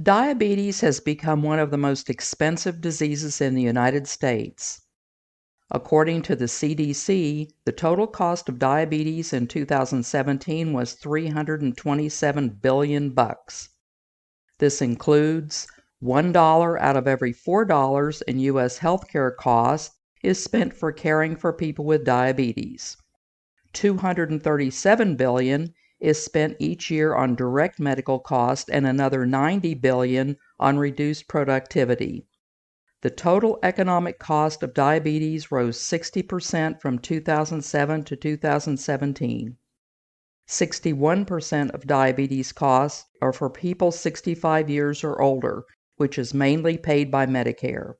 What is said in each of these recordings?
Diabetes has become one of the most expensive diseases in the United States. According to the CDC, the total cost of diabetes in 2017 was $327 billion. This includes $1 out of every $4 in U.S. healthcare costs is spent for caring for people with diabetes. $237 billion is spent each year on direct medical costs and another $90 billion on reduced productivity. The total economic cost of diabetes rose 60% from 2007 to 2017. 61% of diabetes costs are for people 65 years or older, which is mainly paid by Medicare.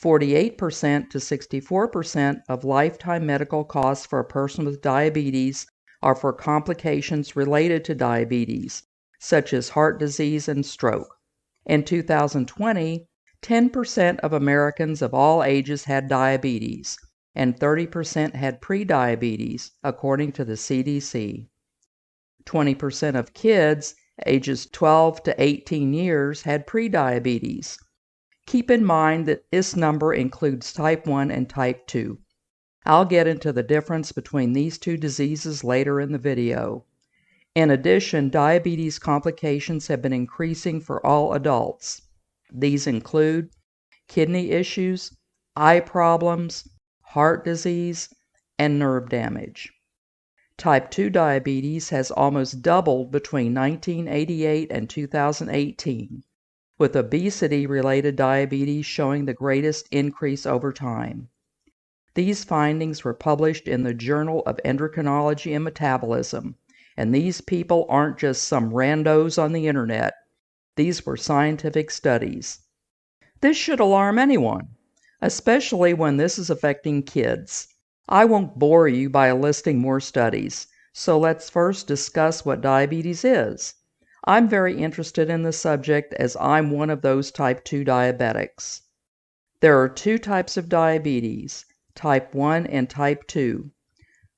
48% to 64% of lifetime medical costs for a person with diabetes are for complications related to diabetes, such as heart disease and stroke. In 2020, 10% of Americans of all ages had diabetes, and 30% had prediabetes, according to the CDC. 20% of kids ages 12 to 18 years had prediabetes. Keep in mind that this number includes type 1 and type 2. I'll get into the difference between these two diseases later in the video. In addition, diabetes complications have been increasing for all adults. These include kidney issues, eye problems, heart disease, and nerve damage. Type 2 diabetes has almost doubled between 1988 and 2018, with obesity-related diabetes showing the greatest increase over time. These findings were published in the Journal of Endocrinology and Metabolism, and these people aren't just some randos on the internet. These were scientific studies. This should alarm anyone, especially when this is affecting kids. I won't bore you by listing more studies, so let's first discuss what diabetes is. I'm very interested in the subject as I'm one of those type 2 diabetics. There are two types of diabetes, type 1 and type 2.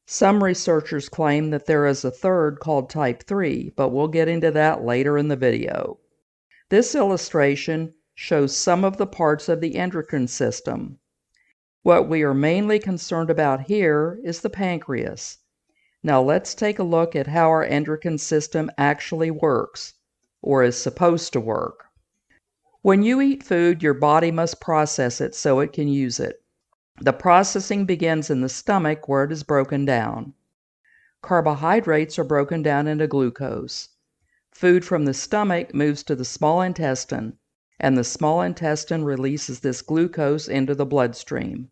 Some researchers claim that there is a third called type 3, but we'll get into that later in the video. This illustration shows some of the parts of the endocrine system. What we are mainly concerned about here is the pancreas. Now let's take a look at how our endocrine system actually works, or is supposed to work. When you eat food, your body must process it so it can use it. The processing begins in the stomach where it is broken down. Carbohydrates are broken down into glucose. Food from the stomach moves to the small intestine, and the small intestine releases this glucose into the bloodstream.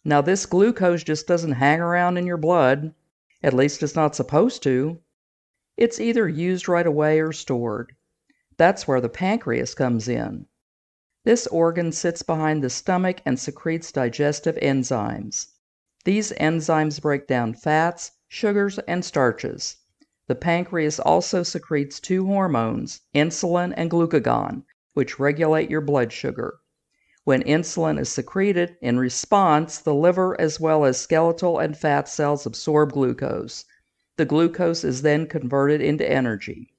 Now this glucose just doesn't hang around in your blood, at least it's not supposed to. It's either used right away or stored. That's where the pancreas comes in. This organ sits behind the stomach and secretes digestive enzymes. These enzymes break down fats, sugars, and starches. The pancreas also secretes two hormones, insulin and glucagon, which regulate your blood sugar. When insulin is secreted, in response, the liver as well as skeletal and fat cells absorb glucose. The glucose is then converted into energy.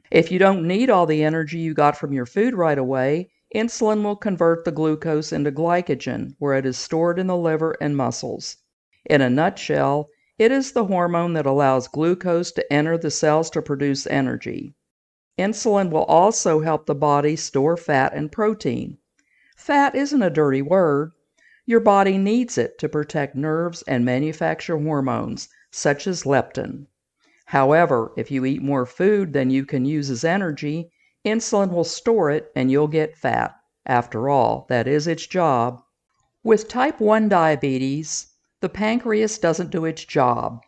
If you don't need all the energy you got from your food right away, insulin will convert the glucose into glycogen, where it is stored in the liver and muscles. In a nutshell, it is the hormone that allows glucose to enter the cells to produce energy. Insulin will also help the body store fat and protein. Fat isn't a dirty word. Your body needs it to protect nerves and manufacture hormones, such as leptin. However, if you eat more food than you can use as energy, insulin will store it and you'll get fat. After all, that is its job. With type 1 diabetes, the pancreas doesn't do its job.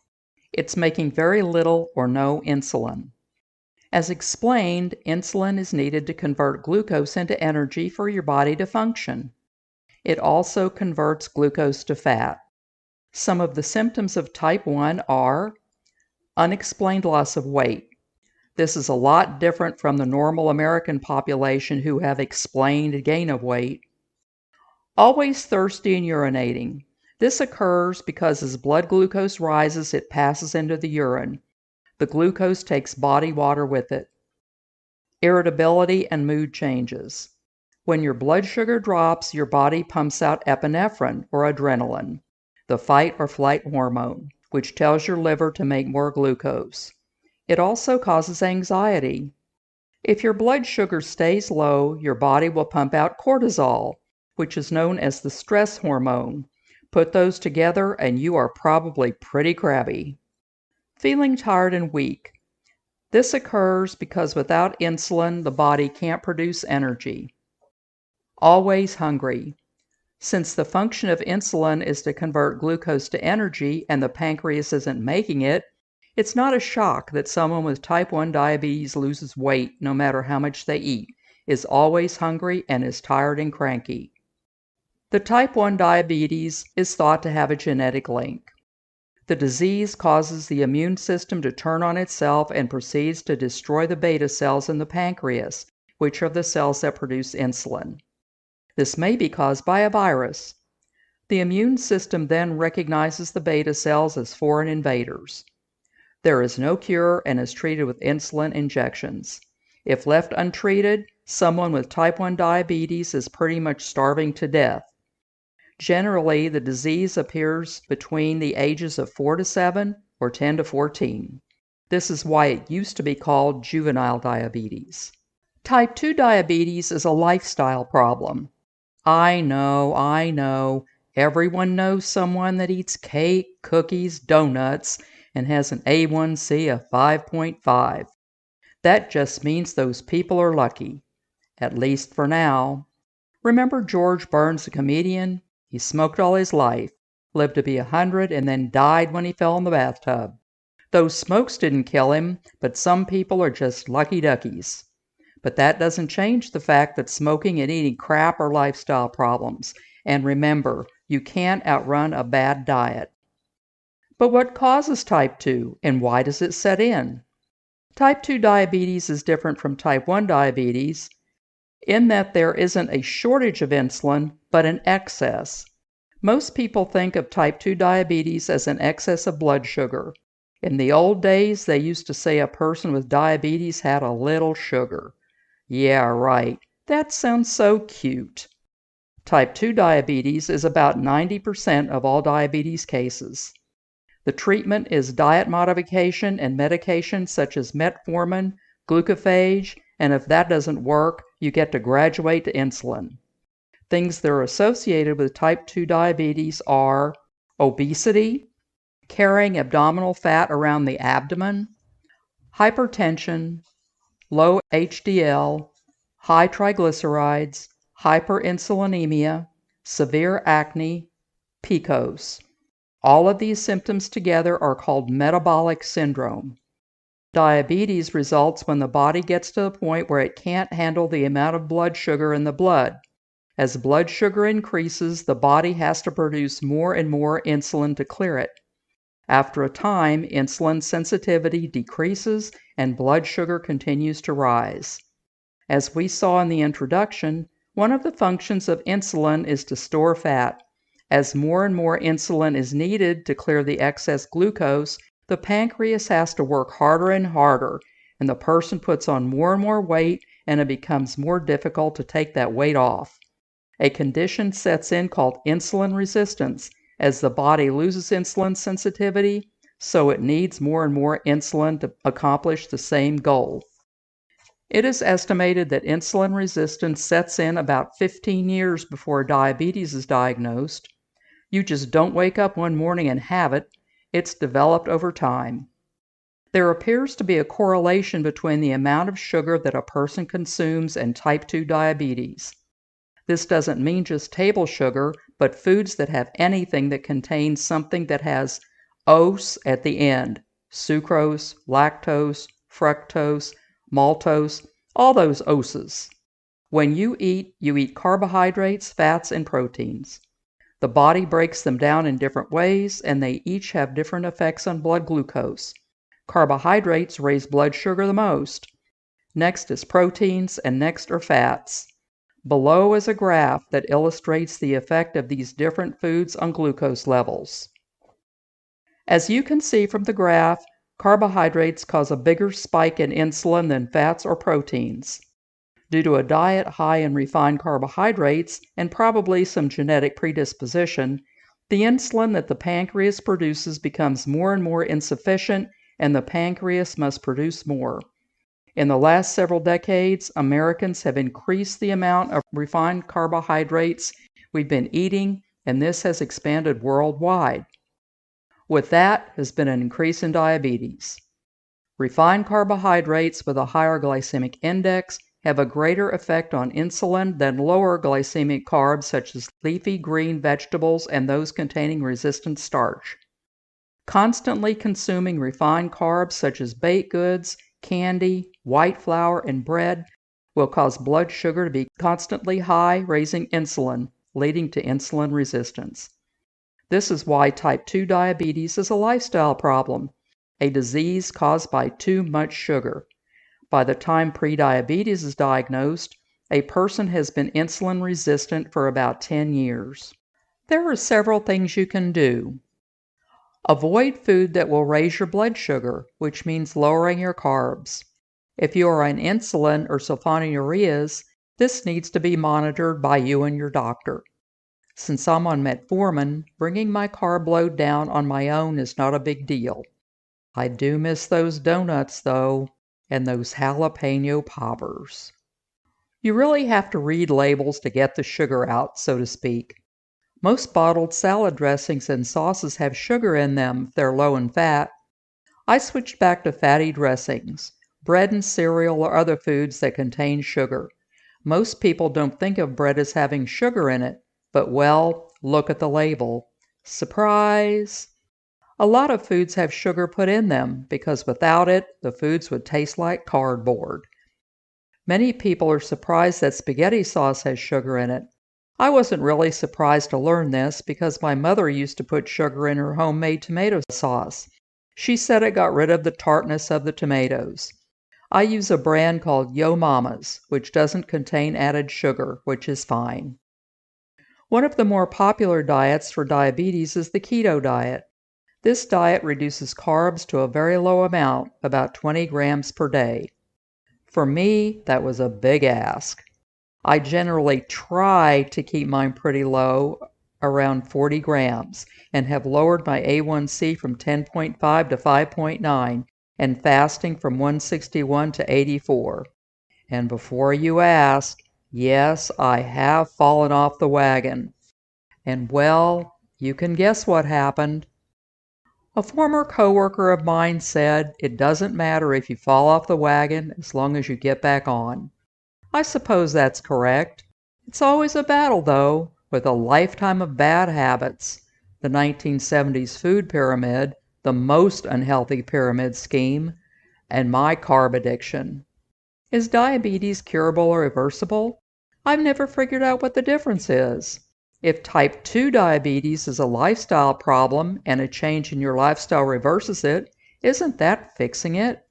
It's making very little or no insulin. As explained, insulin is needed to convert glucose into energy for your body to function. It also converts glucose to fat. Some of the symptoms of type 1 are unexplained loss of weight. This is a lot different from the normal American population who have explained gain of weight. Always thirsty and urinating. This occurs because as blood glucose rises, it passes into the urine. The glucose takes body water with it. irritability, and mood changes. When your blood sugar drops, your body pumps out epinephrine, or adrenaline, the fight or flight hormone, which tells your liver to make more glucose. It also causes anxiety. If your blood sugar stays low, your body will pump out cortisol, which is known as the stress hormone. Put those together and you are probably pretty crabby. Feeling tired and weak. This occurs because without insulin, the body can't produce energy. Always hungry. Since the function of insulin is to convert glucose to energy and the pancreas isn't making it, it's not a shock that someone with type 1 diabetes loses weight no matter how much they eat, is always hungry, and is tired and cranky. The type 1 diabetes is thought to have a genetic link. The disease causes the immune system to turn on itself and proceeds to destroy the beta cells in the pancreas, which are the cells that produce insulin. This may be caused by a virus. The immune system then recognizes the beta cells as foreign invaders. There is no cure and is treated with insulin injections. If left untreated, someone with type 1 diabetes is pretty much starving to death. Generally, the disease appears between the ages of 4 to 7 or 10 to 14. This is why it used to be called juvenile diabetes. Type 2 diabetes is a lifestyle problem. I know. Everyone knows someone that eats cake, cookies, donuts, and has an A1C of 5.5. That just means those people are lucky, at least for now. Remember George Burns, the comedian? He smoked all his life, lived to be 100, and then died when he fell in the bathtub. Those smokes didn't kill him, but some people are just lucky duckies. But that doesn't change the fact that smoking and eating crap are lifestyle problems. And remember, you can't outrun a bad diet. But what causes type 2, and why does it set in? Type 2 diabetes is different from type 1 diabetes in that there isn't a shortage of insulin, but an excess. Most people think of type 2 diabetes as an excess of blood sugar. In the old days, they used to say a person with diabetes had a little sugar. Yeah, right. That sounds so cute. Type 2 diabetes is about 90% of all diabetes cases. The treatment is diet modification and medication such as metformin, glucophage, and if that doesn't work, you get to graduate to insulin. Things that are associated with type 2 diabetes are obesity, carrying abdominal fat around the abdomen, hypertension, low HDL, high triglycerides, hyperinsulinemia, severe acne, PCOS. All of these symptoms together are called metabolic syndrome. Diabetes results when the body gets to the point where it can't handle the amount of blood sugar in the blood. As blood sugar increases, the body has to produce more and more insulin to clear it. After a time, insulin sensitivity decreases and blood sugar continues to rise. As we saw in the introduction, one of the functions of insulin is to store fat. As more and more insulin is needed to clear the excess glucose, the pancreas has to work harder and harder, and the person puts on more and more weight, and it becomes more difficult to take that weight off. A condition sets in called insulin resistance. As the body loses insulin sensitivity, so it needs more and more insulin to accomplish the same goal. It is estimated that insulin resistance sets in about 15 years before diabetes is diagnosed. You just don't wake up one morning and have it. It's developed over time. There appears to be a correlation between the amount of sugar that a person consumes and type 2 diabetes. This doesn't mean just table sugar, but foods that have anything that contains something that has ose at the end: sucrose, lactose, fructose, maltose, all those oses. When you eat carbohydrates, fats, and proteins. The body breaks them down in different ways, and they each have different effects on blood glucose. Carbohydrates raise blood sugar the most. Next is proteins, and next are fats. Below is a graph that illustrates the effect of these different foods on glucose levels. As you can see from the graph, Carbohydrates cause a bigger spike in insulin than fats or proteins. Due to a diet high in refined carbohydrates and probably some genetic predisposition, the insulin that the pancreas produces becomes more and more insufficient, and the pancreas must produce more. In the last several decades, Americans have increased the amount of refined carbohydrates we've been eating, and this has expanded worldwide. With that has been an increase in diabetes. Refined carbohydrates with a higher glycemic index have a greater effect on insulin than lower glycemic carbs such as leafy green vegetables and those containing resistant starch. Constantly consuming refined carbs such as baked goods, candy, white flour, and bread will cause blood sugar to be constantly high, raising insulin, leading to insulin resistance. This is why type 2 diabetes is a lifestyle problem, a disease caused by too much sugar. By the time prediabetes is diagnosed, a person has been insulin resistant for about 10 years. There are several things you can do. Avoid food that will raise your blood sugar, which means lowering your carbs. If you are on insulin or sulfonylureas, this needs to be monitored by you and your doctor. Since I'm on metformin, bringing my carb load down on my own is not a big deal. I do miss those donuts, though, and those jalapeno poppers. You really have to read labels to get the sugar out, so to speak. Most bottled salad dressings and sauces have sugar in them if they're low in fat. I switched back to fatty dressings, bread and cereal or other foods that contain sugar. Most people don't think of bread as having sugar in it, but well, look at the label. Surprise! A lot of foods have sugar put in them because without it, the foods would taste like cardboard. Many people are surprised that spaghetti sauce has sugar in it. I wasn't really surprised to learn this because my mother used to put sugar in her homemade tomato sauce. She said it got rid of the tartness of the tomatoes. I use a brand called Yo Mama's, which doesn't contain added sugar, which is fine. One of the more popular diets for diabetes is the keto diet. This diet reduces carbs to a very low amount, about 20 grams per day. For me, that was a big ask. I generally try to keep mine pretty low, around 40 grams, and have lowered my A1C from 10.5 to 5.9, and fasting from 161 to 84. And before you ask, yes, I have fallen off the wagon. And well, you can guess what happened. A former coworker of mine said, "It doesn't matter if you fall off the wagon as long as you get back on." I suppose that's correct. It's always a battle, though, with a lifetime of bad habits, the 1970s food pyramid, the most unhealthy pyramid scheme, and my carb addiction. Is diabetes curable or reversible? I've never figured out what the difference is. If type 2 diabetes is a lifestyle problem and a change in your lifestyle reverses it, isn't that fixing it?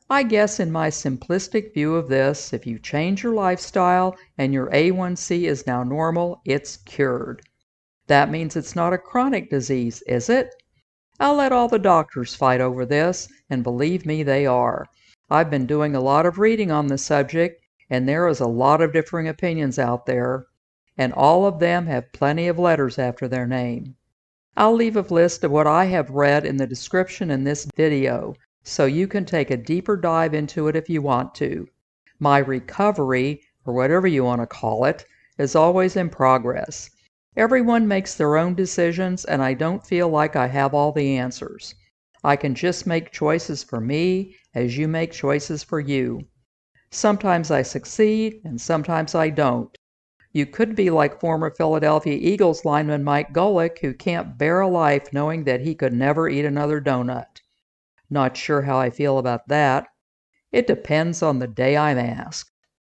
I guess in my simplistic view of this, if you change your lifestyle and your A1C is now normal, it's cured. That means it's not a chronic disease, is it? I'll let all the doctors fight over this, and believe me, they are. I've been doing a lot of reading on the subject, and there is a lot of differing opinions out there, and all of them have plenty of letters after their name. I'll leave a list of what I have read in the description in this video, so you can take a deeper dive into it if you want to. My recovery, or whatever you want to call it, is always in progress. Everyone makes their own decisions, and I don't feel like I have all the answers. I can just make choices for me as you make choices for you. Sometimes I succeed, and sometimes I don't. You could be like former Philadelphia Eagles lineman Mike Golick, who can't bear a life knowing that he could never eat another donut. Not sure how I feel about that. It depends on the day I'm asked.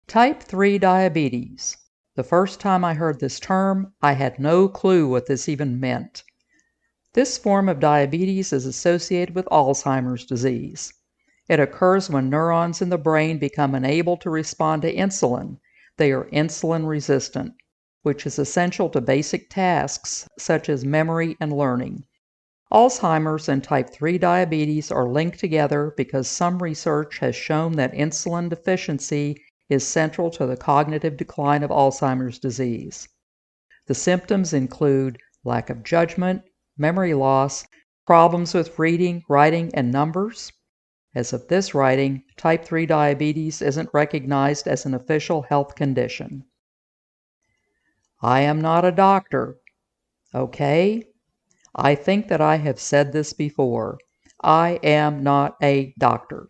Type 3 diabetes. The first time I heard this term, I had no clue what this even meant. This form of diabetes is associated with Alzheimer's disease. It occurs when neurons in the brain become unable to respond to insulin. They are insulin resistant, which is essential to basic tasks such as memory and learning. Alzheimer's and type 3 diabetes are linked together because some research has shown that insulin deficiency is central to the cognitive decline of Alzheimer's disease. The symptoms include lack of judgment, memory loss, problems with reading, writing, and numbers. As of this writing, type 3 diabetes isn't recognized as an official health condition. I am not a doctor. Okay? I think that I have said this before. I am not a doctor.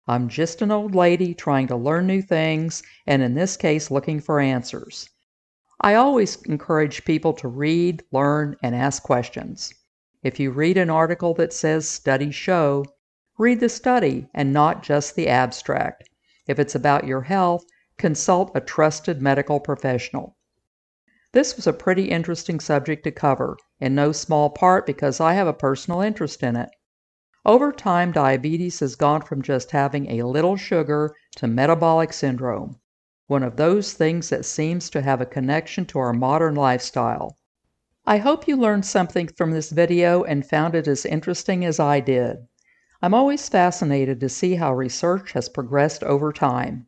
I'm just an old lady trying to learn new things, and in this case, looking for answers. I always encourage people to read, learn, and ask questions. If you read an article that says studies show, read the study and not just the abstract. If it's about your health, consult a trusted medical professional. This was a pretty interesting subject to cover, in no small part because I have a personal interest in it. Over time, diabetes has gone from just having a little sugar to metabolic syndrome, one of those things that seems to have a connection to our modern lifestyle. I hope you learned something from this video and found it as interesting as I did. I'm always fascinated to see how research has progressed over time.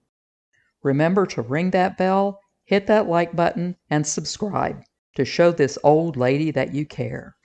Remember to ring that bell, hit that like button, and subscribe to show this old lady that you care.